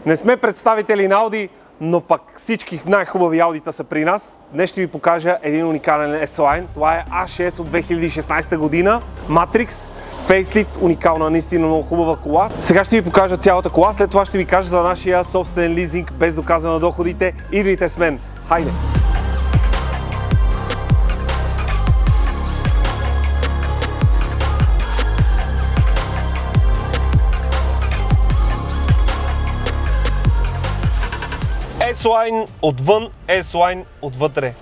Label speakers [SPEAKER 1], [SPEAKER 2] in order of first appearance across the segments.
[SPEAKER 1] Не сме представители на Audi, но пък всички най-хубави Audi-та са при нас. Днес ще ви покажа един уникален S-Line. Това е A6 от 2016 година. Matrix, фейслифт, уникална, наистина много хубава кола. Сега ще ви покажа цялата кола, след това ще ви кажа за нашия собствен лизинг без доказване на доходите. Идвайте с мен! Хайде! S-Line отвън, S-Line отвътре.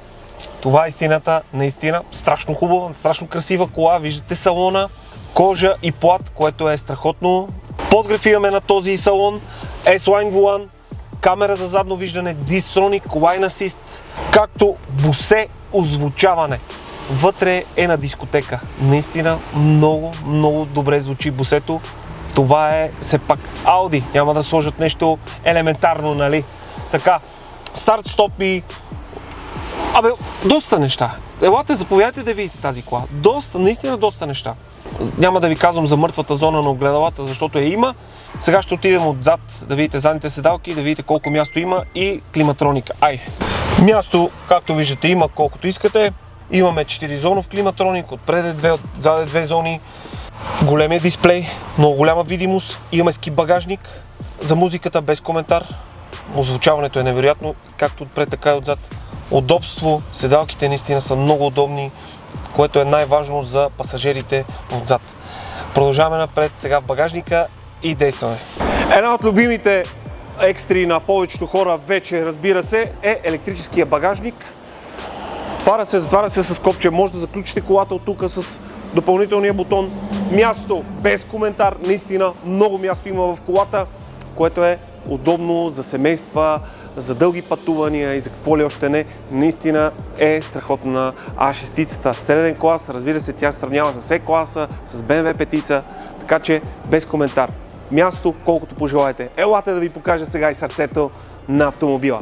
[SPEAKER 1] Това е истината, наистина. Страшно хубава, страшно красива кола. Виждате салона, кожа и плат, което е страхотно. Подгрев имаме на този салон. S-Line волан, камера за задно виждане, Distronic, Line Assist, както Bose озвучаване. Вътре е на дискотека. Наистина много добре звучи Босето. Това е все пак Audi. Няма да сложат нещо елементарно, нали? Така, старт-стоп и... доста неща. Елате, заповядайте да видите тази кола. Наистина доста неща. Няма да ви казвам за мъртвата зона на огледалата, защото я има. Сега ще отидем отзад да видите задните седалки, да видите колко място има и климатроника. Място, както виждате, има колкото искате. Имаме 4-зонов климатроник, отпред е 2, отзад е 2 зони. Големия дисплей, много голяма видимост. Имаме ски багажник. За музиката без коментар. Озвучаването е невероятно, както отпред, така и отзад. Удобство, седалките наистина са много удобни, което е най-важно за пасажирите отзад. Продължаваме напред сега в багажника и действаме. Една от любимите екстри на повечето хора вече, разбира се, е електрическия багажник. Затваря се с копче, може да заключите колата от тук с допълнителния бутон. Място без коментар, наистина много място има в колата, което е удобно за семейства, за дълги пътувания и за какво ли още не. Наистина е страхотна A6-цата. Среден клас, разбира се, тя се сравнява с E-класа, с BMW 5, така че без коментар. Място колкото пожелаете. Елате да ви покажа сега и сърцето на автомобила.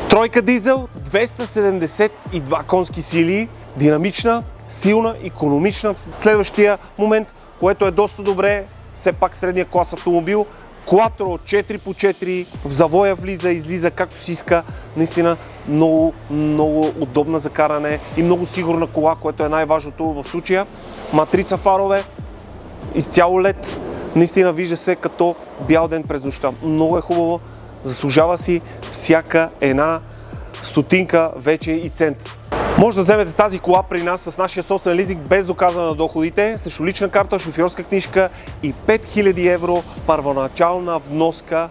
[SPEAKER 1] Тройка дизел, 272 конски сили, динамична, силна, икономична в следващия момент, което е доста добре, все пак средния клас автомобил. Quattro 4x4, в завоя влиза, излиза както си иска, наистина много удобна за каране и много сигурна кола, което е най-важното в случая. Матрица фарове, изцяло LED, наистина вижда се като бял ден през нощта. Много е хубаво, заслужава си всяка една стотинка вече и цент. Може да вземете тази кола при нас с нашия собствен лизинг без доказване на доходите, срещу лична карта, шофьорска книжка и 5000 евро първоначална вноска.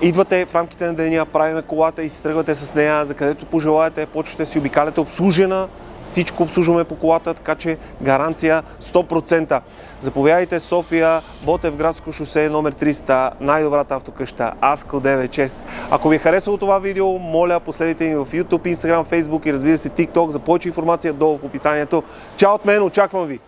[SPEAKER 1] Идвате в рамките на деня, правиме колата и си тръгвате с нея, за където пожелаете, почвате си обикаляте, обслужена. Всичко обслужваме по колата, така че гаранция 100%. Заповядайте София, Ботевградско шосе номер 300, най-добрата автокъща, Аско 96. Ако ви е харесало това видео, моля последите ни в YouTube, Instagram, Facebook и разбира се TikTok. За повече информация долу в описанието. Чао от мен, очаквам ви!